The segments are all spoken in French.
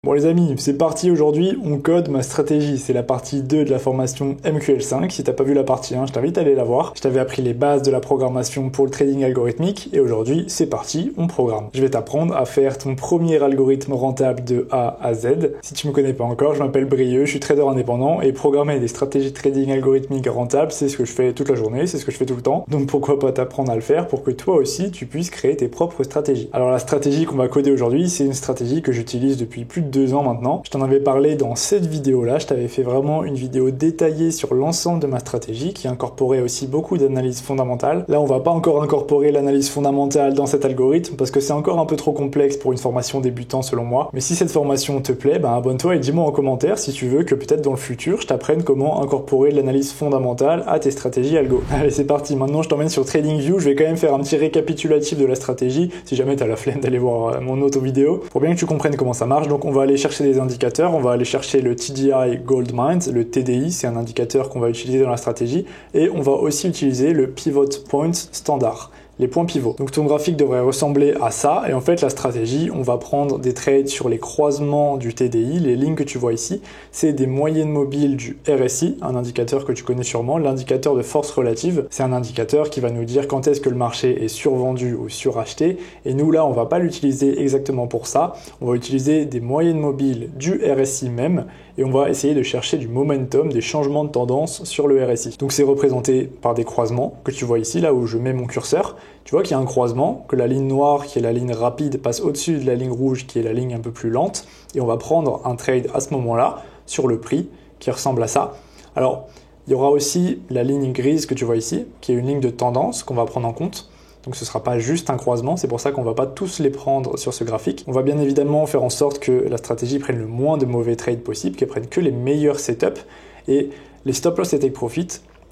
Bon les amis, c'est parti aujourd'hui, on code ma stratégie. C'est la partie 2 de la formation MQL5. Si t'as pas vu la partie 1, je t'invite à aller la voir. Je t'avais appris les bases de la programmation pour le trading algorithmique et aujourd'hui, c'est parti, on programme. Je vais t'apprendre à faire ton premier algorithme rentable de A à Z. Si tu me connais pas encore, je m'appelle Brieux, je suis trader indépendant et programmer des stratégies de trading algorithmique rentables, c'est ce que je fais toute la journée, c'est ce que je fais tout le temps. Donc pourquoi pas t'apprendre à le faire pour que toi aussi, tu puisses créer tes propres stratégies. Alors la stratégie qu'on va coder aujourd'hui, c'est une stratégie que j'utilise depuis plus de 2 ans maintenant. Je t'en avais parlé dans cette vidéo-là, je t'avais fait vraiment une vidéo détaillée sur l'ensemble de ma stratégie qui incorporait aussi beaucoup d'analyse fondamentale. Là, on va pas encore incorporer l'analyse fondamentale dans cet algorithme parce que c'est encore un peu trop complexe pour une formation débutant selon moi. Mais si cette formation te plaît, abonne-toi et dis-moi en commentaire si tu veux que peut-être dans le futur, je t'apprenne comment incorporer de l'analyse fondamentale à tes stratégies algo. Allez, c'est parti. Maintenant, je t'emmène sur TradingView. Je vais quand même faire un petit récapitulatif de la stratégie si jamais t'as la flemme d'aller voir mon autre vidéo pour bien que tu comprennes comment ça marche. Donc, on va aller chercher des indicateurs, on va aller chercher le TDI Gold Mines, le TDI, c'est un indicateur qu'on va utiliser dans la stratégie, et on va aussi utiliser le Pivot Point standard, les points pivots. Donc ton graphique devrait ressembler à ça, et en fait la stratégie, on va prendre des trades sur les croisements du TDI, les lignes que tu vois ici, c'est des moyennes mobiles du RSI, un indicateur que tu connais sûrement, l'indicateur de force relative, c'est un indicateur qui va nous dire quand est-ce que le marché est survendu ou suracheté, et nous là on va pas l'utiliser exactement pour ça, on va utiliser des moyennes mobiles du RSI même, et on va essayer de chercher du momentum, des changements de tendance sur le RSI. Donc c'est représenté par des croisements que tu vois ici, là où je mets mon curseur. Tu vois qu'il y a un croisement, que la ligne noire qui est la ligne rapide passe au-dessus de la ligne rouge qui est la ligne un peu plus lente, et on va prendre un trade à ce moment-là sur le prix qui ressemble à ça. Alors, il y aura aussi la ligne grise que tu vois ici, qui est une ligne de tendance qu'on va prendre en compte. Donc ce ne sera pas juste un croisement, c'est pour ça qu'on ne va pas tous les prendre sur ce graphique. On va bien évidemment faire en sorte que la stratégie prenne le moins de mauvais trades possible, qu'elle prenne que les meilleurs setups, et les stop loss et take profit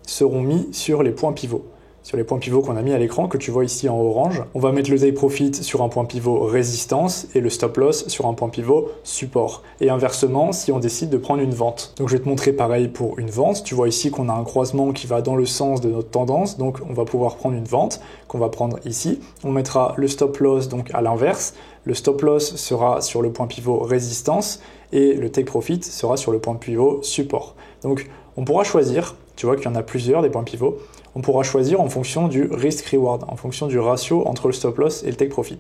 seront mis sur les points pivots. Sur les points pivots qu'on a mis à l'écran, que tu vois ici en orange. On va mettre le take profit sur un point pivot résistance et le stop loss sur un point pivot support. Et inversement, si on décide de prendre une vente. Donc je vais te montrer pareil pour une vente. Tu vois ici qu'on a un croisement qui va dans le sens de notre tendance, donc on va pouvoir prendre une vente qu'on va prendre ici. On mettra le stop loss donc à l'inverse. Le stop loss sera sur le point pivot résistance et le take profit sera sur le point pivot support. Donc on pourra choisir, tu vois qu'il y en a plusieurs des points pivots, on pourra choisir en fonction du risk-reward, en fonction du ratio entre le stop loss et le take profit.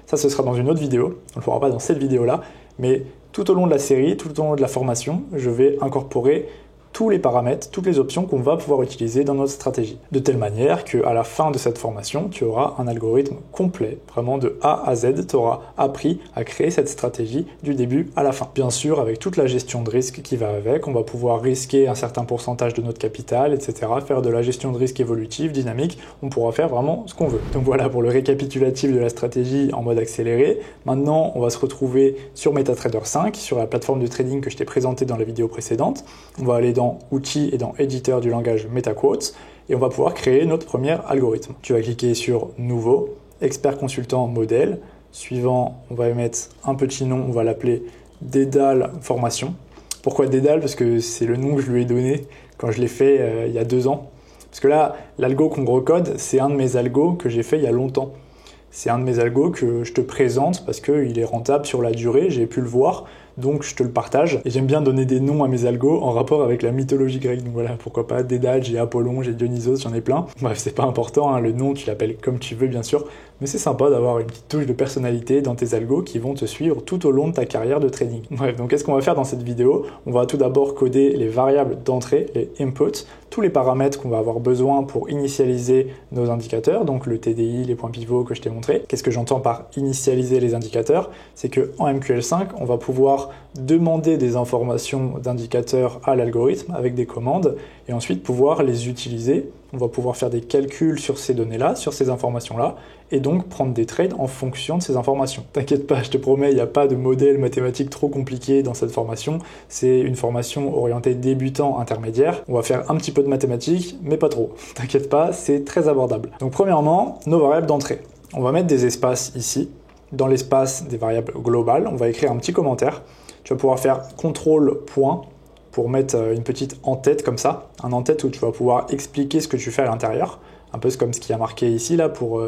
Ça, ce sera dans une autre vidéo, on ne le fera pas dans cette vidéo-là, mais tout au long de la série, tout au long de la formation, je vais incorporer tous les paramètres, toutes les options qu'on va pouvoir utiliser dans notre stratégie. De telle manière qu'à la fin de cette formation, tu auras un algorithme complet, vraiment de A à Z, tu auras appris à créer cette stratégie du début à la fin. Bien sûr, avec toute la gestion de risque qui va avec, on va pouvoir risquer un certain pourcentage de notre capital, etc., faire de la gestion de risque évolutive, dynamique, on pourra faire vraiment ce qu'on veut. Donc voilà pour le récapitulatif de la stratégie en mode accéléré. Maintenant, on va se retrouver sur MetaTrader 5, sur la plateforme de trading que je t'ai présentée dans la vidéo précédente. On va aller dans outils et dans éditeur du langage MetaQuotes et on va pouvoir créer notre premier algorithme. Tu vas cliquer sur nouveau, expert consultant modèle. Suivant, on va mettre un petit nom, on va l'appeler Dédale formation. Pourquoi Dédale? Parce que c'est le nom que je lui ai donné quand je l'ai fait il y a 2 ans. Parce que là, l'algo qu'on recode, c'est un de mes algos que j'ai fait il y a longtemps. C'est un de mes algos que je te présente parce qu'il est rentable sur la durée, j'ai pu le voir, donc je te le partage. Et j'aime bien donner des noms à mes algos en rapport avec la mythologie grecque. Donc voilà, pourquoi pas Dédale, j'ai Apollon, j'ai Dionysos, j'en ai plein. Bref, c'est pas important, hein, le nom tu l'appelles comme tu veux bien sûr, mais c'est sympa d'avoir une petite touche de personnalité dans tes algos qui vont te suivre tout au long de ta carrière de trading. Bref, donc qu'est-ce qu'on va faire dans cette vidéo? On va tout d'abord coder les variables d'entrée, les inputs, tous les paramètres qu'on va avoir besoin pour initialiser nos indicateurs, donc le TDI, les points pivots que je t'ai montré. Qu'est-ce que j'entends par initialiser les indicateurs? C'est qu'en MQL5, on va pouvoir demander des informations d'indicateurs à l'algorithme avec des commandes et ensuite pouvoir les utiliser. On va pouvoir faire des calculs sur ces données-là, sur ces informations-là, et donc prendre des trades en fonction de ces informations. T'inquiète pas, je te promets, il n'y a pas de modèle mathématique trop compliqué dans cette formation. C'est une formation orientée débutant intermédiaire. On va faire un petit peu de mathématiques, mais pas trop. T'inquiète pas, c'est très abordable. Donc premièrement, nos variables d'entrée. On va mettre des espaces ici. Dans l'espace des variables globales, on va écrire un petit commentaire. Tu vas pouvoir faire CTRL point pour mettre une petite en-tête comme ça, un en-tête où tu vas pouvoir expliquer ce que tu fais à l'intérieur, un peu comme ce qui a marqué ici là pour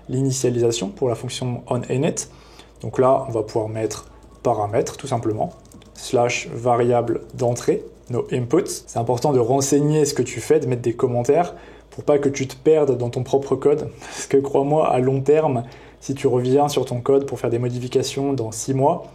l'initialisation, pour la fonction onInit. Donc là, on va pouvoir mettre paramètres tout simplement, slash variable d'entrée, nos inputs. C'est important de renseigner ce que tu fais, de mettre des commentaires pour pas que tu te perdes dans ton propre code. Parce que crois-moi, à long terme, si tu reviens sur ton code pour faire des modifications dans 6 mois,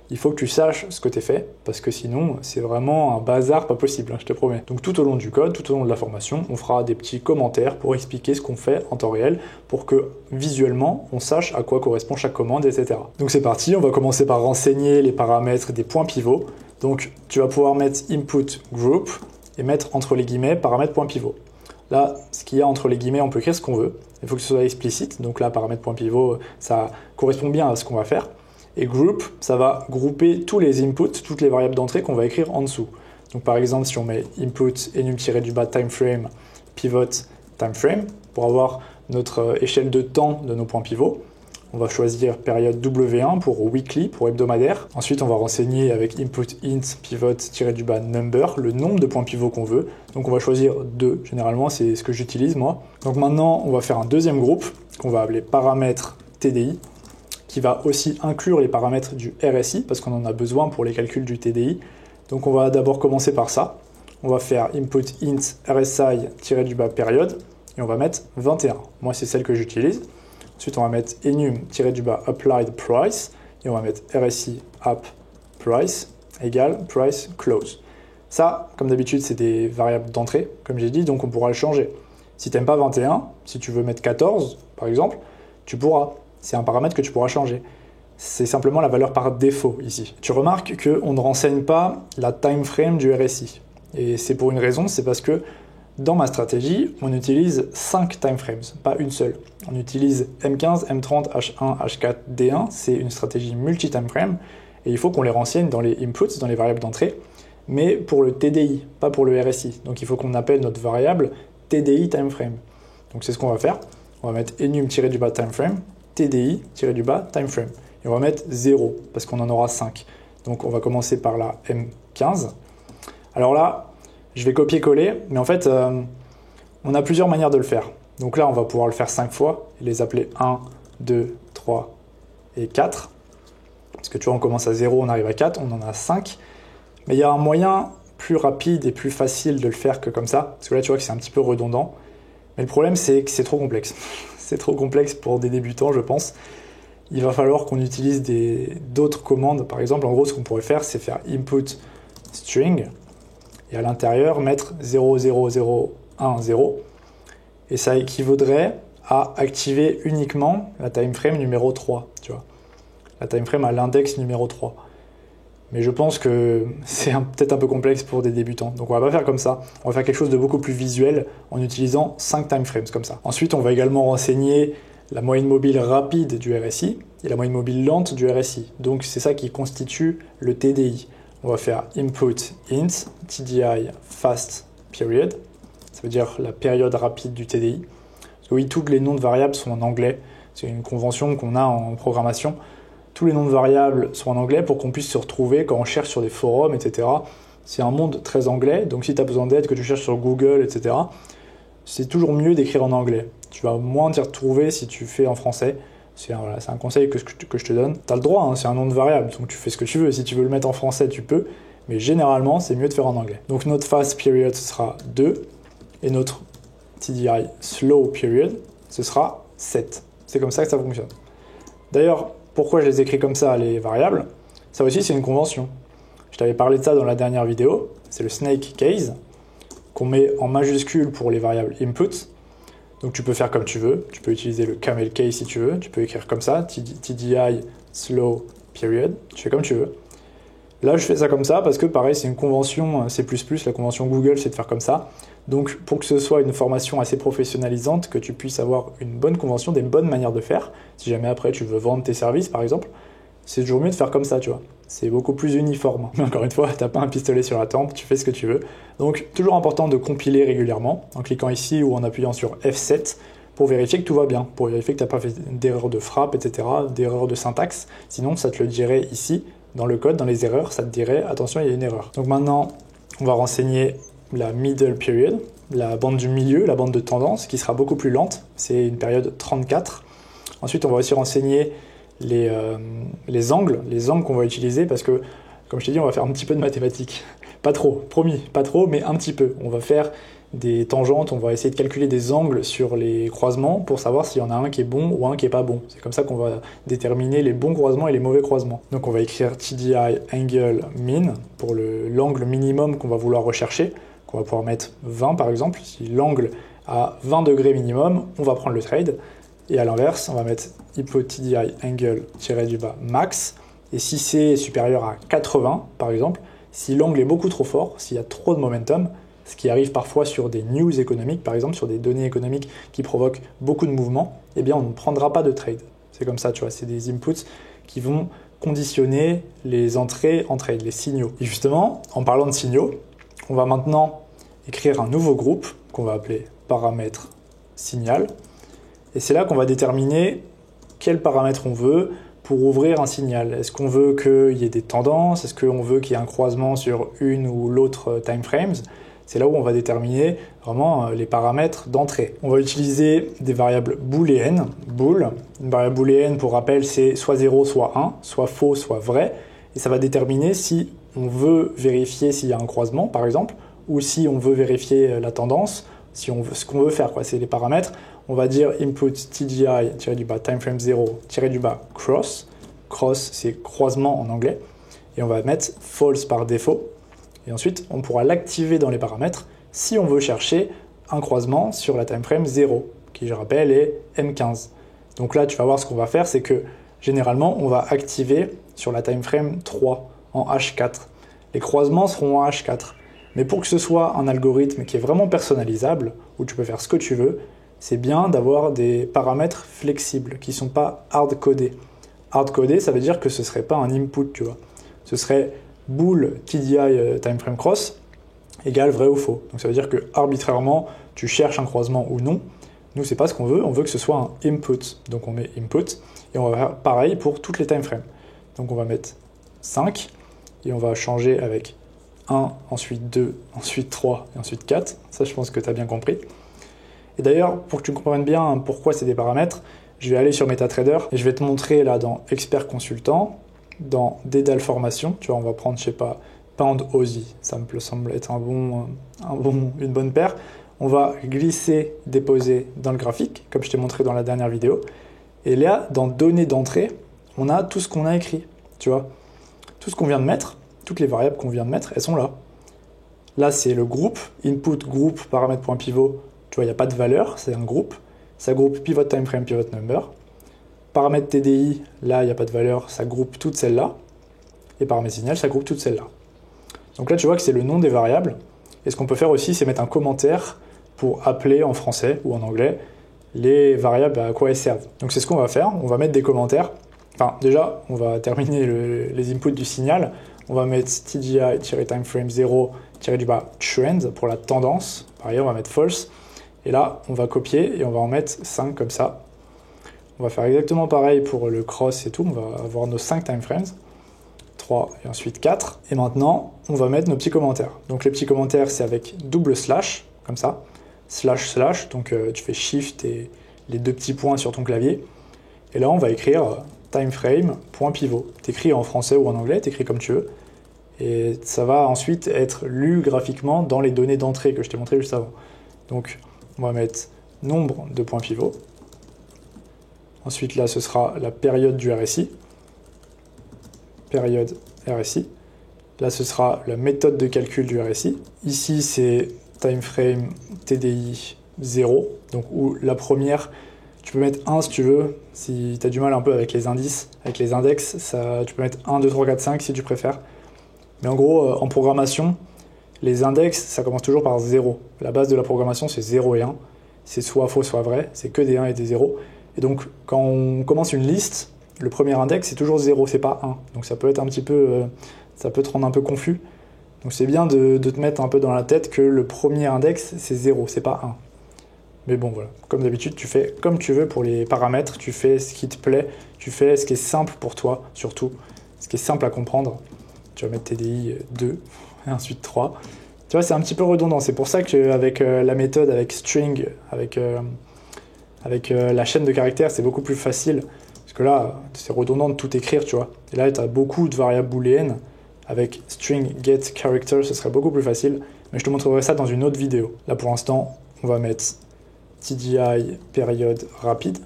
il faut que tu saches ce que tu as fait, parce que sinon, c'est vraiment un bazar pas possible, je te promets. Donc tout au long du code, tout au long de la formation, on fera des petits commentaires pour expliquer ce qu'on fait en temps réel, pour que visuellement, on sache à quoi correspond chaque commande, etc. Donc c'est parti, on va commencer par renseigner les paramètres des points pivots. Donc tu vas pouvoir mettre input group et mettre entre les guillemets paramètres point pivot. Là, ce qu'il y a entre les guillemets, on peut écrire ce qu'on veut. Il faut que ce soit explicite. Donc là, paramètre point pivot, ça correspond bien à ce qu'on va faire. Et group, ça va grouper tous les inputs, toutes les variables d'entrée qu'on va écrire en dessous. Donc par exemple, si on met input enum-du-bas timeframe pivot timeframe pour avoir notre échelle de temps de nos points pivots, on va choisir période W1 pour weekly, pour hebdomadaire. Ensuite, on va renseigner avec input int pivot-du-bas number le nombre de points pivots qu'on veut. Donc on va choisir 2, généralement c'est ce que j'utilise moi. Donc maintenant, on va faire un deuxième groupe qu'on va appeler paramètres TDI, qui va aussi inclure les paramètres du RSI, parce qu'on en a besoin pour les calculs du TDI. Donc on va d'abord commencer par ça. On va faire input int RSI-du-bas période, et on va mettre 21. Moi, c'est celle que j'utilise. Ensuite, on va mettre enum-du-bas applied price, et on va mettre RSI app price égale price close. Ça, comme d'habitude, c'est des variables d'entrée, comme j'ai dit, donc on pourra le changer. Si tu n'aimes pas 21, si tu veux mettre 14, par exemple, tu pourras. C'est un paramètre que tu pourras changer. C'est simplement la valeur par défaut ici. Tu remarques qu'on ne renseigne pas la time frame du RSI. Et c'est pour une raison, c'est parce que dans ma stratégie, on utilise 5 timeframes, pas une seule. On utilise M15, M30, H1, H4, D1. C'est une stratégie multi-timeframe. Et il faut qu'on les renseigne dans les inputs, dans les variables d'entrée, mais pour le TDI, pas pour le RSI. Donc il faut qu'on appelle notre variable TDI timeframe. Donc c'est ce qu'on va faire. On va mettre enum-du-bas timeframe, TDI-du-bas timeframe. Et on va mettre 0, parce qu'on en aura 5. Donc on va commencer par la M15. Alors là, je vais copier-coller, mais en fait, on a plusieurs manières de le faire. Donc là, on va pouvoir le faire 5 fois, et les appeler 1, 2, 3 et 4. Parce que tu vois, on commence à 0, on arrive à 4, on en a 5. Mais il y a un moyen plus rapide et plus facile de le faire que comme ça. Parce que là, tu vois que c'est un petit peu redondant. Mais le problème, c'est que c'est trop complexe. C'est trop complexe pour des débutants, je pense. Il va falloir qu'on utilise d'autres commandes. Par exemple, en gros, ce qu'on pourrait faire, c'est faire input string et à l'intérieur mettre 00010. Et ça équivaudrait à activer uniquement la timeframe numéro 3, tu vois. La timeframe à l'index numéro 3. Mais je pense que c'est peut-être un peu complexe pour des débutants. Donc on va pas faire comme ça. On va faire quelque chose de beaucoup plus visuel en utilisant 5 timeframes comme ça. Ensuite, on va également renseigner la moyenne mobile rapide du RSI et la moyenne mobile lente du RSI. Donc c'est ça qui constitue le TDI. On va faire input int TDI fast period. Ça veut dire la période rapide du TDI. Parce que oui, tous les noms de variables sont en anglais. C'est une convention qu'on a en programmation. Tous les noms de variables sont en anglais pour qu'on puisse se retrouver quand on cherche sur des forums, etc. C'est un monde très anglais, donc si tu as besoin d'aide, que tu cherches sur Google, etc., c'est toujours mieux d'écrire en anglais. Tu vas moins t'y retrouver si tu fais en français. C'est un conseil que je te donne. Tu as le droit, hein, c'est un nom de variable, donc tu fais ce que tu veux. Si tu veux le mettre en français, tu peux, mais généralement, c'est mieux de faire en anglais. Donc notre fast period, ce sera 2, et notre TDI slow period, ce sera 7. C'est comme ça que ça fonctionne. D'ailleurs, pourquoi je les écris comme ça, les variables? Ça aussi, c'est une convention. Je t'avais parlé de ça dans la dernière vidéo. C'est le snake case qu'on met en majuscule pour les variables input. Donc tu peux faire comme tu veux. Tu peux utiliser le camel case si tu veux. Tu peux écrire comme ça, TDI slow period. Tu fais comme tu veux. Là, je fais ça comme ça parce que pareil, c'est une convention C++. La convention Google, c'est de faire comme ça. Donc, pour que ce soit une formation assez professionnalisante, que tu puisses avoir une bonne convention, des bonnes manières de faire, si jamais après tu veux vendre tes services, par exemple, c'est toujours mieux de faire comme ça, tu vois. C'est beaucoup plus uniforme. Mais encore une fois, t'as pas un pistolet sur la tempe, tu fais ce que tu veux. Donc, toujours important de compiler régulièrement, en cliquant ici ou en appuyant sur F7, pour vérifier que tout va bien, pour vérifier que t'as pas fait d'erreur de frappe, etc., d'erreur de syntaxe. Sinon, ça te le dirait ici, dans le code, dans les erreurs, ça te dirait, attention, il y a une erreur. Donc maintenant, on va renseigner la middle period, la bande du milieu, la bande de tendance, qui sera beaucoup plus lente. C'est une période 34. Ensuite, on va aussi renseigner les angles qu'on va utiliser, parce que, comme je t'ai dit, on va faire un petit peu de mathématiques. Pas trop, promis, pas trop, mais un petit peu. On va faire des tangentes, on va essayer de calculer des angles sur les croisements pour savoir s'il y en a un qui est bon ou un qui est pas bon. C'est comme ça qu'on va déterminer les bons croisements et les mauvais croisements. Donc on va écrire TDI angle min pour l'angle minimum qu'on va vouloir rechercher, qu'on va pouvoir mettre 20 par exemple. Si l'angle a 20 degrés minimum, on va prendre le trade. Et à l'inverse, on va mettre input TDI angle tiré-du-bas max. Et si c'est supérieur à 80 par exemple, si l'angle est beaucoup trop fort, s'il y a trop de momentum, ce qui arrive parfois sur des news économiques, par exemple, sur des données économiques qui provoquent beaucoup de mouvements, eh bien on ne prendra pas de trade. C'est comme ça, tu vois, c'est des inputs qui vont conditionner les entrées en trade, les signaux. Et justement, en parlant de signaux, on va maintenant écrire un nouveau groupe qu'on va appeler paramètre signal. Et c'est là qu'on va déterminer quel paramètre on veut pour ouvrir un signal. Est-ce qu'on veut qu'il y ait des tendances? Est-ce qu'on veut qu'il y ait un croisement sur une ou l'autre time frames? C'est là où on va déterminer vraiment les paramètres d'entrée. On va utiliser des variables booléennes. Bool, une variable booléenne, pour rappel, c'est soit 0, soit 1, soit faux, soit vrai. Et ça va déterminer si on veut vérifier s'il y a un croisement, par exemple, ou si on veut vérifier la tendance, si on veut, ce qu'on veut faire, quoi. C'est les paramètres. On va dire input TDI, timeframe 0, cross. Cross, c'est croisement en anglais. Et on va mettre false par défaut. Et ensuite, on pourra l'activer dans les paramètres si on veut chercher un croisement sur la timeframe 0, qui, je rappelle, est M15. Donc là, tu vas voir ce qu'on va faire, c'est que généralement, on va activer sur la timeframe 3 en H4. Les croisements seront en H4. Mais pour que ce soit un algorithme qui est vraiment personnalisable, où tu peux faire ce que tu veux, c'est bien d'avoir des paramètres flexibles, qui ne sont pas hard-codés. Hard-codé, ça veut dire que ce ne serait pas un input, tu vois. Ce serait bool TDI timeframe cross égale vrai ou faux. Donc ça veut dire que arbitrairement, tu cherches un croisement ou non. Nous, c'est pas ce qu'on veut, on veut que ce soit un input. Donc on met input et on va faire pareil pour toutes les timeframes. Donc on va mettre 5 et on va changer avec 1, ensuite 2, ensuite 3 et ensuite 4. Ça, je pense que tu as bien compris. Et d'ailleurs, pour que tu comprennes bien pourquoi c'est des paramètres, je vais aller sur MetaTrader et je vais te montrer là dans Expert Consultant, dans Dédale Formation, tu vois, on va prendre, je sais pas, Pound Aussie, ça me semble être une bonne paire. On va glisser, déposer dans le graphique, comme je t'ai montré dans la dernière vidéo. Et là, dans Données d'entrée, on a tout ce qu'on a écrit, tu vois. Tout ce qu'on vient de mettre, toutes les variables qu'on vient de mettre, elles sont là. Là, c'est le groupe, input, groupe, paramètre.pivot, tu vois, il n'y a pas de valeur, c'est un groupe. Ça groupe pivot timeframe, pivot number. Paramètre TDI, là, il n'y a pas de valeur, ça groupe toutes celles-là. Et paramètre signal, ça groupe toutes celles-là. Donc là, tu vois que c'est le nom des variables. Et ce qu'on peut faire aussi, c'est mettre un commentaire pour appeler en français ou en anglais les variables à quoi elles servent. Donc c'est ce qu'on va faire, on va mettre des commentaires. Enfin, déjà, on va terminer les inputs du signal. On va mettre TDI-timeframe 0-trend pour la tendance. Par ailleurs, on va mettre false. Et là, on va copier et on va en mettre 5 comme ça. On va faire exactement pareil pour le cross et tout. On va avoir nos 5 timeframes. 3 et ensuite 4. Et maintenant, on va mettre nos petits commentaires. Donc les petits commentaires, c'est avec double slash, comme ça. Slash, slash. Donc tu fais shift et les deux petits points sur ton clavier. Et là, on va écrire timeframe.pivot. T'écris en français ou en anglais, t'écris comme tu veux. Et ça va ensuite être lu graphiquement dans les données d'entrée que je t'ai montré juste avant. Donc, on va mettre nombre de points pivot. Ensuite, là, ce sera la période du RSI. Période RSI. Là, ce sera la méthode de calcul du RSI. Ici, c'est timeframe TDI 0. Donc, où la première, tu peux mettre 1 si tu veux. Si tu as du mal un peu avec les indices, avec les index, ça, tu peux mettre 1, 2, 3, 4, 5 si tu préfères. Mais en gros, en programmation, les index, ça commence toujours par 0. La base de la programmation, c'est 0 et 1. C'est soit faux, soit vrai. C'est que des 1 et des 0. Et donc, quand on commence une liste, le premier index, c'est toujours 0, c'est pas 1. Donc ça peut être un petit peu... ça peut te rendre un peu confus. Donc c'est bien de te mettre un peu dans la tête que le premier index, c'est 0, c'est pas 1. Mais bon, voilà. Comme d'habitude, tu fais comme tu veux pour les paramètres. Tu fais ce qui te plaît. Tu fais ce qui est simple pour toi, surtout. Ce qui est simple à comprendre. Tu vas mettre TDI 2, et ensuite 3. Tu vois, c'est un petit peu redondant. C'est pour ça qu'avec la méthode, avec string, avec la chaîne de caractères, c'est beaucoup plus facile. Parce que là, c'est redondant de tout écrire, tu vois. Et là, tu as beaucoup de variables booléennes. Avec string get character, ce serait beaucoup plus facile. Mais je te montrerai ça dans une autre vidéo. Là, pour l'instant, on va mettre TDI période rapide.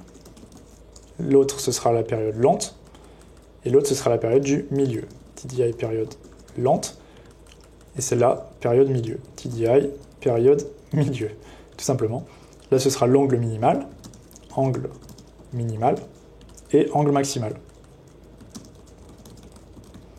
L'autre, ce sera la période lente. Et l'autre, ce sera la période du milieu. TDI période lente. Et celle-là, période milieu. TDI période milieu. Tout simplement. Là, ce sera l'angle minimal, angle minimal et angle maximal.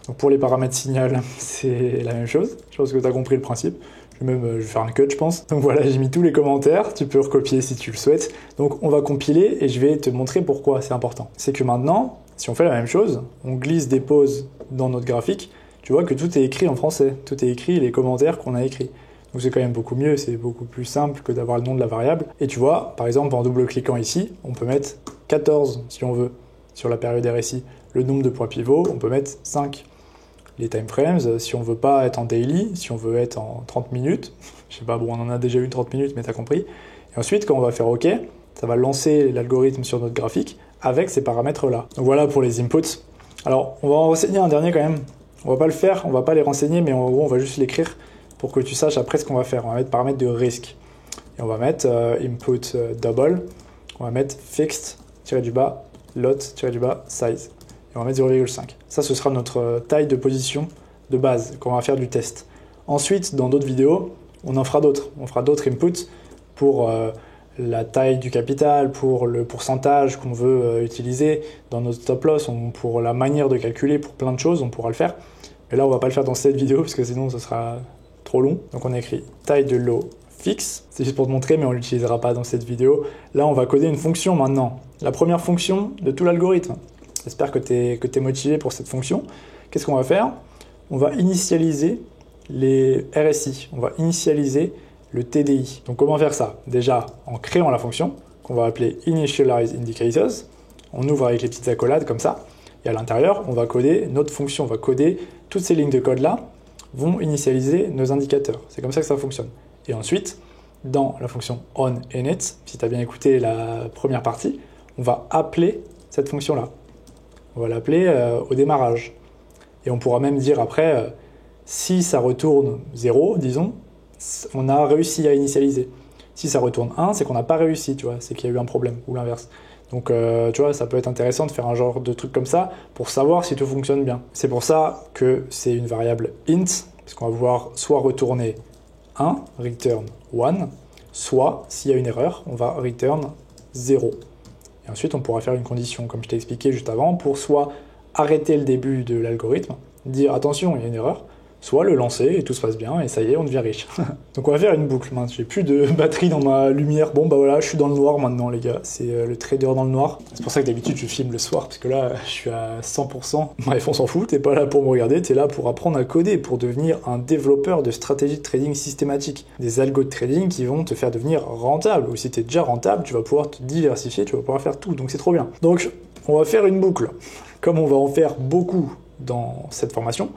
Donc pour les paramètres signal, c'est la même chose. Je pense que tu as compris le principe. Je vais faire un cut, je pense. Donc voilà, j'ai mis tous les commentaires. Tu peux recopier si tu le souhaites. Donc on va compiler et je vais te montrer pourquoi c'est important. C'est que maintenant, si on fait la même chose, on glisse des pauses dans notre graphique, tu vois que tout est écrit en français. Tout est écrit, les commentaires qu'on a écrits. Donc c'est quand même beaucoup mieux, c'est beaucoup plus simple que d'avoir le nom de la variable. Et tu vois, par exemple, en double-cliquant ici, on peut mettre 14 si on veut, sur la période RSI. Le nombre de points pivots, on peut mettre 5. Les timeframes, si on veut pas être en daily, si on veut être en 30 minutes, je sais pas, bon, on en a déjà eu 30 minutes, mais tu as compris. Et ensuite, quand on va faire OK, ça va lancer l'algorithme sur notre graphique avec ces paramètres-là. Donc voilà pour les inputs. Alors, on va en renseigner un dernier quand même. On va pas le faire, on va pas les renseigner, mais en gros, on va juste l'écrire pour que tu saches après ce qu'on va faire. On va mettre paramètre de risque. Et on va mettre input double. On va mettre fixed, tiré-du-bas, lot, tiré-du-bas, size. Et on va mettre 0,5. Ça, ce sera notre taille de position de base qu'on va faire du test. Ensuite, dans d'autres vidéos, on en fera d'autres. On fera d'autres inputs pour la taille du capital, pour le pourcentage qu'on veut utiliser dans notre stop loss, pour la manière de calculer, pour plein de choses, on pourra le faire. Mais là, on ne va pas le faire dans cette vidéo parce que sinon, ce sera trop long. Donc on a écrit taille de lot fixe. C'est juste pour te montrer, mais on ne l'utilisera pas dans cette vidéo. Là, on va coder une fonction maintenant. La première fonction de tout l'algorithme. J'espère que tu es motivé pour cette fonction. Qu'est-ce qu'on va faire? On va initialiser les RSI. On va initialiser le TDI. Donc comment faire ça? Déjà en créant la fonction qu'on va appeler initialize indicators. On ouvre avec les petites accolades comme ça. Et à l'intérieur, on va coder notre fonction. On va coder toutes ces lignes de code là vont initialiser nos indicateurs. C'est comme ça que ça fonctionne. Et ensuite, dans la fonction onInit, si tu as bien écouté la première partie, on va appeler cette fonction-là. On va l'appeler au démarrage. Et on pourra même dire après, si ça retourne 0, disons, on a réussi à initialiser. Si ça retourne 1, c'est qu'on n'a pas réussi, tu vois, c'est qu'il y a eu un problème, ou l'inverse. Donc, tu vois, ça peut être intéressant de faire un genre de truc comme ça pour savoir si tout fonctionne bien. C'est pour ça que c'est une variable int, parce qu'on va vouloir soit retourner 1, return 1, soit, s'il y a une erreur, on va return 0. Et ensuite, on pourra faire une condition, comme je t'ai expliqué juste avant, pour soit arrêter le début de l'algorithme, dire attention, il y a une erreur, soit le lancer et tout se passe bien et ça y est, on devient riche. Donc on va faire une boucle. J'ai plus de batterie dans ma lumière. Bon bah voilà, je suis dans le noir maintenant les gars. C'est le trader dans le noir. C'est pour ça que d'habitude je filme le soir parce que là je suis à 100%. Bref, on s'en fout. T'es pas là pour me regarder, t'es là pour apprendre à coder, pour devenir un développeur de stratégie de trading systématique, des algos de trading qui vont te faire devenir rentable. Ou si t'es déjà rentable, tu vas pouvoir te diversifier, tu vas pouvoir faire tout. Donc c'est trop bien. Donc on va faire une boucle. Comme on va en faire beaucoup dans cette formation,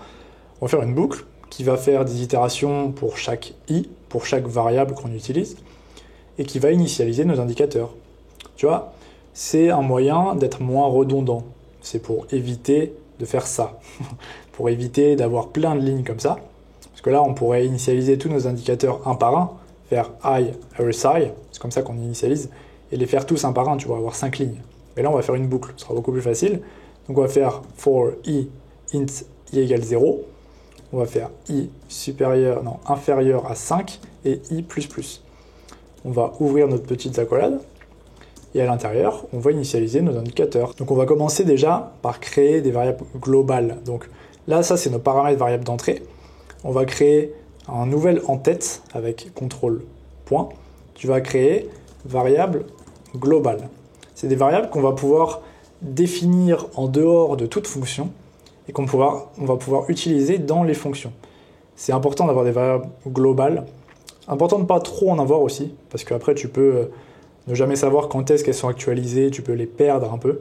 on va faire une boucle qui va faire des itérations pour chaque i, pour chaque variable qu'on utilise, et qui va initialiser nos indicateurs. Tu vois, c'est un moyen d'être moins redondant. C'est pour éviter de faire ça, pour éviter d'avoir plein de lignes comme ça. Parce que là, on pourrait initialiser tous nos indicateurs un par un, faire I, RSI, c'est comme ça qu'on initialise, et les faire tous un par un, tu vas avoir 5 lignes. Mais là, on va faire une boucle, ce sera beaucoup plus facile. Donc on va faire for i int i égale 0. On va faire i inférieur à 5 et i++. On va ouvrir notre petite accolade et à l'intérieur, on va initialiser nos indicateurs. Donc on va commencer déjà par créer des variables globales. Donc là, ça c'est nos paramètres variables d'entrée. On va créer un nouvel en-tête avec CTRL point. Tu vas créer variable globale. C'est des variables qu'on va pouvoir définir en dehors de toute fonction et on va pouvoir utiliser dans les fonctions. C'est important d'avoir des variables globales. Important de ne pas trop en avoir aussi, parce qu'après tu peux ne jamais savoir quand est-ce qu'elles sont actualisées, tu peux les perdre un peu.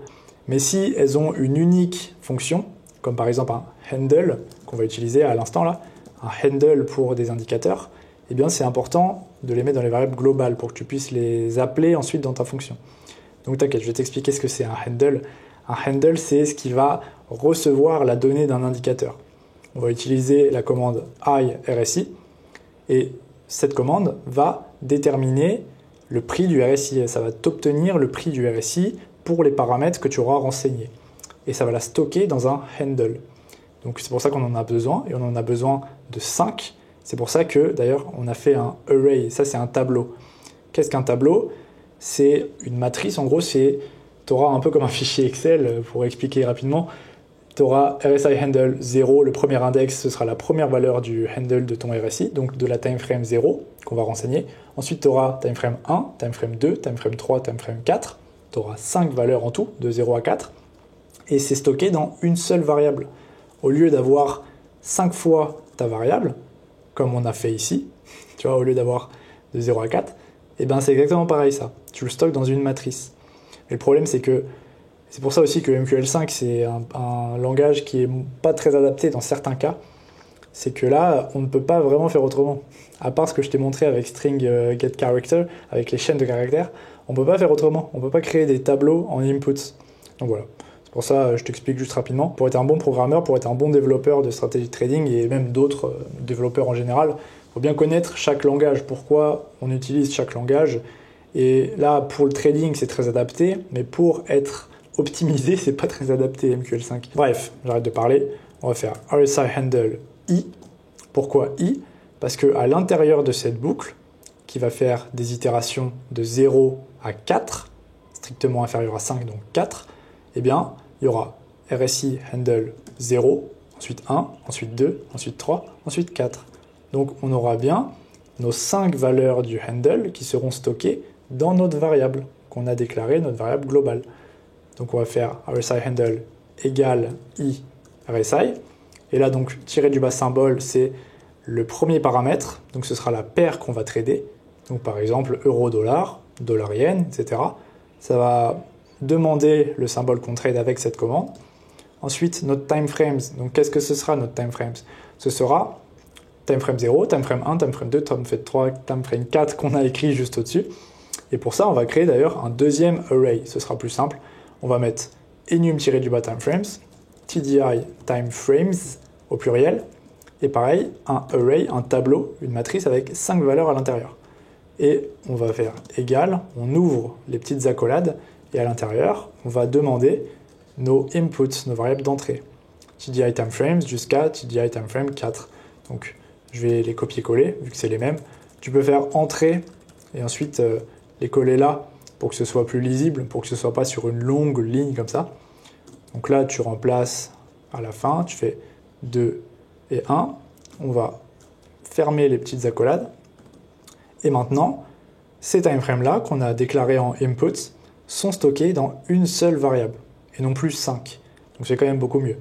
Mais si elles ont une unique fonction, comme par exemple un handle, qu'on va utiliser à l'instant là, un handle pour des indicateurs, eh bien c'est important de les mettre dans les variables globales pour que tu puisses les appeler ensuite dans ta fonction. Donc t'inquiète, je vais t'expliquer ce que c'est un handle. Un handle, c'est ce qui va recevoir la donnée d'un indicateur. On va utiliser la commande iRSI et cette commande va déterminer le prix du RSI. Ça va t'obtenir le prix du RSI pour les paramètres que tu auras renseignés. Et ça va la stocker dans un handle. Donc c'est pour ça qu'on en a besoin, et on en a besoin de 5. C'est pour ça que d'ailleurs on a fait un array, ça c'est un tableau. Qu'est-ce qu'un tableau? C'est une matrice, en gros tu auras un peu comme un fichier Excel, pour expliquer rapidement. Tu auras RSI handle 0, le premier index, ce sera la première valeur du handle de ton RSI, donc de la timeframe 0 qu'on va renseigner. Ensuite, tu auras timeframe 1, timeframe 2, timeframe 3, timeframe 4. Tu auras 5 valeurs en tout, de 0 à 4. Et c'est stocké dans une seule variable. Au lieu d'avoir 5 fois ta variable, comme on a fait ici, tu vois, au lieu d'avoir de 0 à 4, et ben c'est exactement pareil ça. Tu le stockes dans une matrice. Mais le problème, c'est pour ça aussi que MQL5, c'est un langage qui est pas très adapté dans certains cas. C'est que là, on ne peut pas vraiment faire autrement. À part ce que je t'ai montré avec string get character, avec les chaînes de caractères, on ne peut pas faire autrement. On ne peut pas créer des tableaux en inputs. Donc voilà. C'est pour ça, je t'explique juste rapidement. Pour être un bon programmeur, pour être un bon développeur de stratégie de trading et même d'autres développeurs en général, il faut bien connaître chaque langage. Pourquoi on utilise chaque langage. Et là, pour le trading, c'est très adapté. Mais pour être optimisé, c'est pas très adapté MQL5. Bref, j'arrête de parler. On va faire RSI handle I. Pourquoi I? Parce qu'à l'intérieur de cette boucle, qui va faire des itérations de 0 à 4, strictement inférieur à 5, donc 4, eh bien, il y aura RSI handle 0, ensuite 1, ensuite 2, ensuite 3, ensuite 4. Donc on aura bien nos 5 valeurs du handle qui seront stockées dans notre variable qu'on a déclarée, notre variable globale. Donc on va faire RSI handle égale I RSI. Et là, donc, tiré du bas symbole, c'est le premier paramètre. Donc ce sera la paire qu'on va trader. Donc par exemple, euro-dollar, dollar-yen, etc. Ça va demander le symbole qu'on trade avec cette commande. Ensuite, notre timeframes. Donc qu'est-ce que ce sera notre timeframes? Ce sera timeframe 0, timeframe 1, timeframe 2, timeframe 3, timeframe 4 qu'on a écrit juste au-dessus. Et pour ça, on va créer d'ailleurs un deuxième array. Ce sera plus simple. On va mettre enum-du-bas timeframes, TDI timeframes au pluriel, et pareil, un array, un tableau, une matrice avec 5 valeurs à l'intérieur. Et on va faire égal, on ouvre les petites accolades, et à l'intérieur, on va demander nos inputs, nos variables d'entrée. TDI timeframes jusqu'à TDI timeframe 4. Donc je vais les copier-coller, vu que c'est les mêmes. Tu peux faire entrée, et ensuite les coller là, pour que ce soit plus lisible, pour que ce ne soit pas sur une longue ligne comme ça. Donc là, tu remplaces à la fin, tu fais 2 et 1. On va fermer les petites accolades. Et maintenant, ces timeframes-là qu'on a déclarés en inputs sont stockés dans une seule variable, et non plus 5. Donc c'est quand même beaucoup mieux.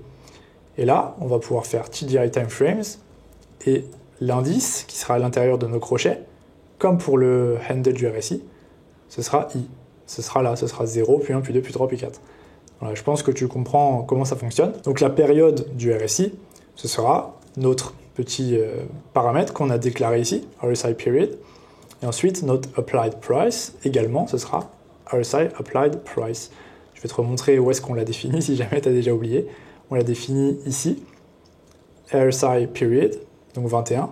Et là, on va pouvoir faire TDI timeframes, et l'indice, qui sera à l'intérieur de nos crochets, comme pour le handle du RSI, ce sera I. Ce sera là, ce sera 0, puis 1, puis 2, puis 3, puis 4. Voilà, je pense que tu comprends comment ça fonctionne. Donc la période du RSI, ce sera notre petit paramètre qu'on a déclaré ici, RSI period. Et ensuite, notre applied price, également, ce sera RSI applied price. Je vais te remontrer où est-ce qu'on l'a défini, si jamais tu as déjà oublié. On l'a défini ici, RSI period, donc 21,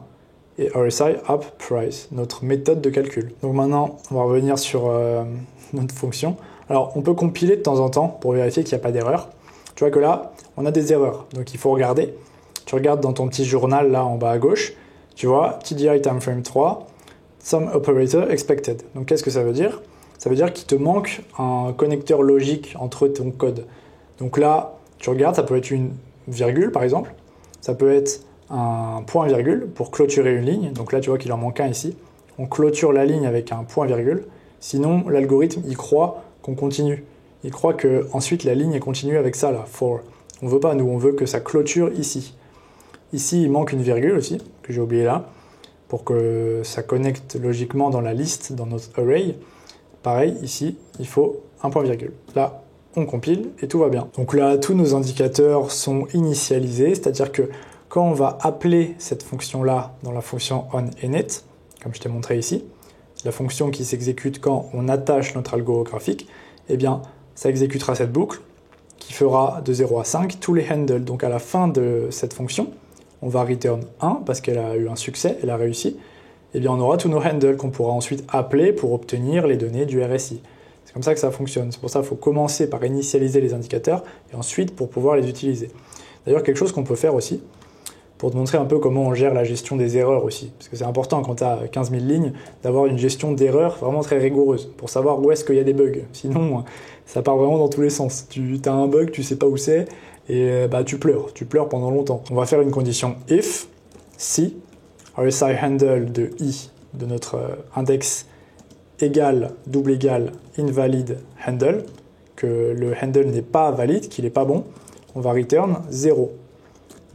et RSI app price, notre méthode de calcul. Donc maintenant, on va revenir sur notre fonction. Alors, on peut compiler de temps en temps pour vérifier qu'il n'y a pas d'erreur. Tu vois que là, on a des erreurs, donc il faut regarder. Tu regardes dans ton petit journal, là, en bas à gauche, tu vois, TDI timeframe 3, some operator expected. Donc, qu'est-ce que ça veut dire? Ça veut dire qu'il te manque un connecteur logique entre ton code. Donc là, tu regardes, ça peut être une virgule, par exemple. Ça peut être un point-virgule pour clôturer une ligne. Donc là, tu vois qu'il en manque un ici. On clôture la ligne avec un point-virgule. Sinon, l'algorithme, il croit qu'on continue. Il croit que ensuite la ligne est continue avec ça, là, for. On veut pas, nous, on veut que ça clôture ici. Ici, il manque une virgule aussi, que j'ai oublié là, pour que ça connecte logiquement dans la liste, dans notre array. Pareil, ici, il faut un point-virgule. Là, on compile et tout va bien. Donc là, tous nos indicateurs sont initialisés, c'est-à-dire que quand on va appeler cette fonction-là dans la fonction onInit, comme je t'ai montré ici, la fonction qui s'exécute quand on attache notre algo graphique, eh bien, ça exécutera cette boucle. qui fera de 0 à 5 tous les handles. Donc à la fin de cette fonction, on va return 1 parce qu'elle a eu un succès, elle a réussi. Et bien on aura tous nos handles qu'on pourra ensuite appeler pour obtenir les données du RSI. C'est comme ça que ça fonctionne. C'est pour ça qu'il faut commencer par initialiser les indicateurs et ensuite pour pouvoir les utiliser. D'ailleurs, quelque chose qu'on peut faire aussi, pour te montrer un peu comment on gère la gestion des erreurs aussi. Parce que c'est important quand tu as 15 000 lignes d'avoir une gestion d'erreurs vraiment très rigoureuse pour savoir où est-ce qu'il y a des bugs. Sinon, ça part vraiment dans tous les sens. Tu as un bug, tu sais pas où c'est et tu pleures pendant longtemps. On va faire une condition if, si RSI handle de i de notre index égale, double égale, invalid handle, que le handle n'est pas valide, qu'il n'est pas bon, on va return 0.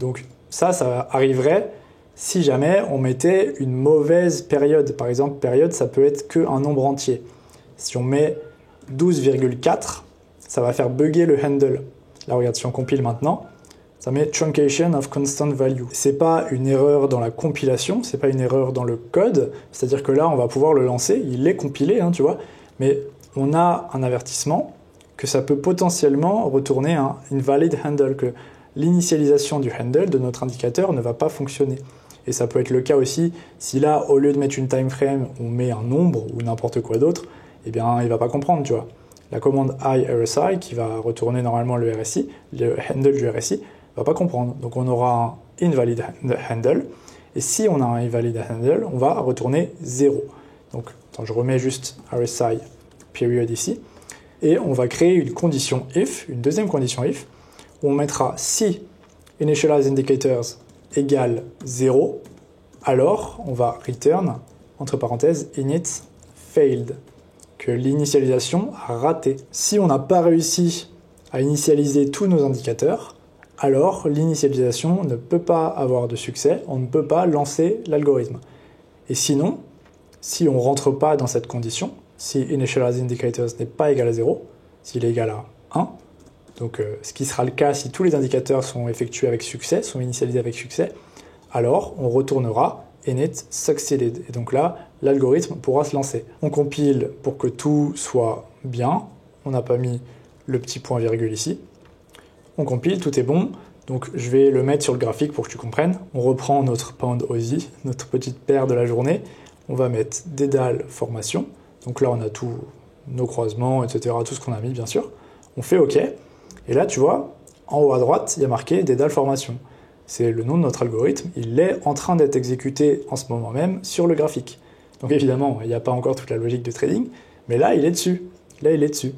Donc ça arriverait si jamais on mettait une mauvaise période. Par exemple, période, ça peut être qu'un nombre entier. Si on met 12,4, ça va faire bugger le handle. Là, regarde, si on compile maintenant, ça met truncation of constant value. C'est pas une erreur dans la compilation, c'est pas une erreur dans le code, c'est-à-dire que là, on va pouvoir le lancer, il est compilé, tu vois, mais on a un avertissement que ça peut potentiellement retourner un invalid handle, que l'initialisation du handle de notre indicateur ne va pas fonctionner. Et ça peut être le cas aussi si là, au lieu de mettre une time frame, on met un nombre ou n'importe quoi d'autre, eh bien, il va pas comprendre, tu vois. La commande iRSI, qui va retourner normalement le RSI, le handle du RSI, va pas comprendre. Donc on aura un invalid handle, et si on a un invalid handle, on va retourner 0. Donc, attends, je remets juste RSI period ici, et on va créer une condition if, une deuxième condition if, où on mettra si initialize indicators égale 0, alors on va return, entre parenthèses, init failed, que l'initialisation a raté. Si on n'a pas réussi à initialiser tous nos indicateurs, alors l'initialisation ne peut pas avoir de succès, on ne peut pas lancer l'algorithme. Et sinon, si on ne rentre pas dans cette condition, si initialize indicators n'est pas égal à 0, s'il est égal à 1, donc ce qui sera le cas si tous les indicateurs sont effectués avec succès, sont initialisés avec succès, alors on retournera init succeeded. Et donc là, l'algorithme pourra se lancer. On compile pour que tout soit bien. On n'a pas mis le petit point virgule ici. On compile, tout est bon. Donc je vais le mettre sur le graphique pour que tu comprennes. On reprend notre pound Aussie, notre petite paire de la journée. On va mettre dédale formation. Donc là, on a tous nos croisements, etc. Tout ce qu'on a mis, bien sûr. On fait OK. Et là, tu vois, en haut à droite, il y a marqué dédale formation. C'est le nom de notre algorithme. Il est en train d'être exécuté en ce moment même sur le graphique. Donc évidemment, il n'y a pas encore toute la logique de trading, mais là, il est dessus. Là, il est dessus.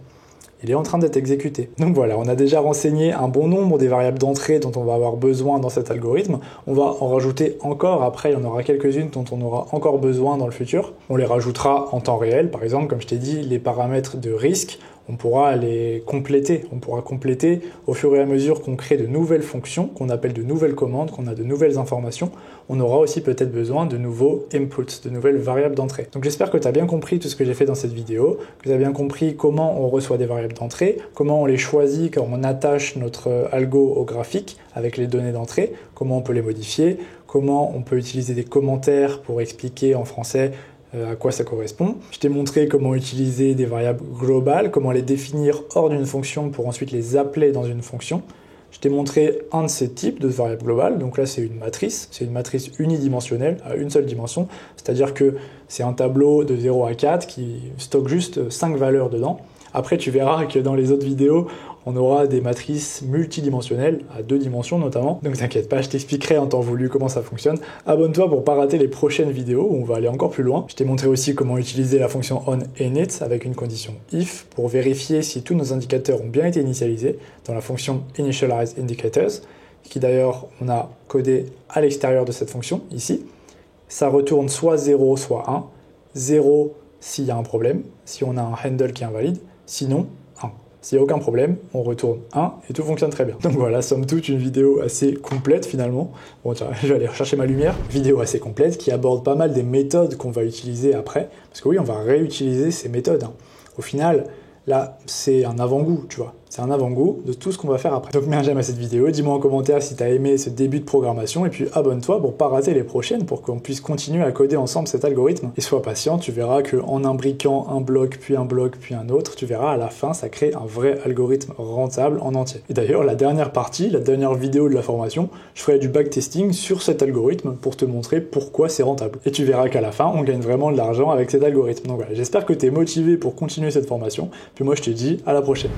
Il est en train d'être exécuté. Donc voilà, on a déjà renseigné un bon nombre des variables d'entrée dont on va avoir besoin dans cet algorithme. On va en rajouter encore, après il y en aura quelques-unes dont on aura encore besoin dans le futur. On les rajoutera en temps réel, par exemple, comme je t'ai dit, les paramètres de risque, on pourra les compléter. On pourra compléter au fur et à mesure qu'on crée de nouvelles fonctions, qu'on appelle de nouvelles commandes, qu'on a de nouvelles informations. On aura aussi peut-être besoin de nouveaux inputs, de nouvelles variables d'entrée. Donc j'espère que tu as bien compris tout ce que j'ai fait dans cette vidéo, que tu as bien compris comment on reçoit des variables d'entrée, comment on les choisit quand on attache notre algo au graphique avec les données d'entrée, comment on peut les modifier, comment on peut utiliser des commentaires pour expliquer en français à quoi ça correspond. Je t'ai montré comment utiliser des variables globales, comment les définir hors d'une fonction pour ensuite les appeler dans une fonction. Je t'ai montré un de ces types de variables globales, donc là c'est une matrice unidimensionnelle à une seule dimension, c'est-à-dire que c'est un tableau de 0 à 4 qui stocke juste 5 valeurs dedans. Après tu verras que dans les autres vidéos, on aura des matrices multidimensionnelles, à 2 dimensions notamment. Donc t'inquiète pas, je t'expliquerai en temps voulu comment ça fonctionne. Abonne-toi pour pas rater les prochaines vidéos où on va aller encore plus loin. Je t'ai montré aussi comment utiliser la fonction onInit avec une condition if pour vérifier si tous nos indicateurs ont bien été initialisés dans la fonction initializeIndicators, qui d'ailleurs on a codé à l'extérieur de cette fonction ici. Ça retourne soit 0, soit 1. 0 s'il y a un problème, si on a un handle qui est invalide, sinon 1. S'il n'y a aucun problème, on retourne 1 et tout fonctionne très bien. Donc voilà, somme toute, une vidéo assez complète finalement. Bon tiens, je vais aller rechercher ma lumière. Vidéo assez complète qui aborde pas mal des méthodes qu'on va utiliser après. Parce que oui, on va réutiliser ces méthodes. Au final, là, c'est un avant-goût, tu vois. C'est un avant-goût de tout ce qu'on va faire après. Donc mets un j'aime à cette vidéo, dis-moi en commentaire si t'as aimé ce début de programmation, et puis abonne-toi pour pas rater les prochaines, pour qu'on puisse continuer à coder ensemble cet algorithme. Et sois patient, tu verras qu'en imbriquant un bloc, puis un autre, tu verras à la fin, ça crée un vrai algorithme rentable en entier. Et d'ailleurs, la dernière partie, la dernière vidéo de la formation, je ferai du backtesting sur cet algorithme pour te montrer pourquoi c'est rentable. Et tu verras qu'à la fin, on gagne vraiment de l'argent avec cet algorithme. Donc voilà, j'espère que tu es motivé pour continuer cette formation, puis moi je te dis à la prochaine.